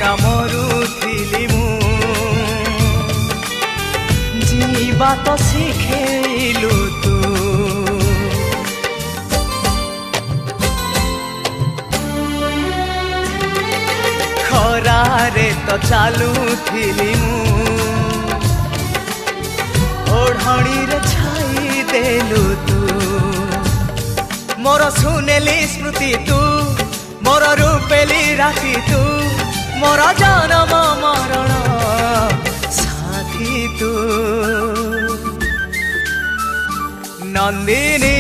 एका मरुथिली मु जीवा तो शिखेलु तू खरारे तो चालुथिली मु ओढ़णी रे छाई देलु तू मोर सुनेली स्मृति तू मोर रूपेली राति तू मोर जन्म मरण साथी तू नंदिनी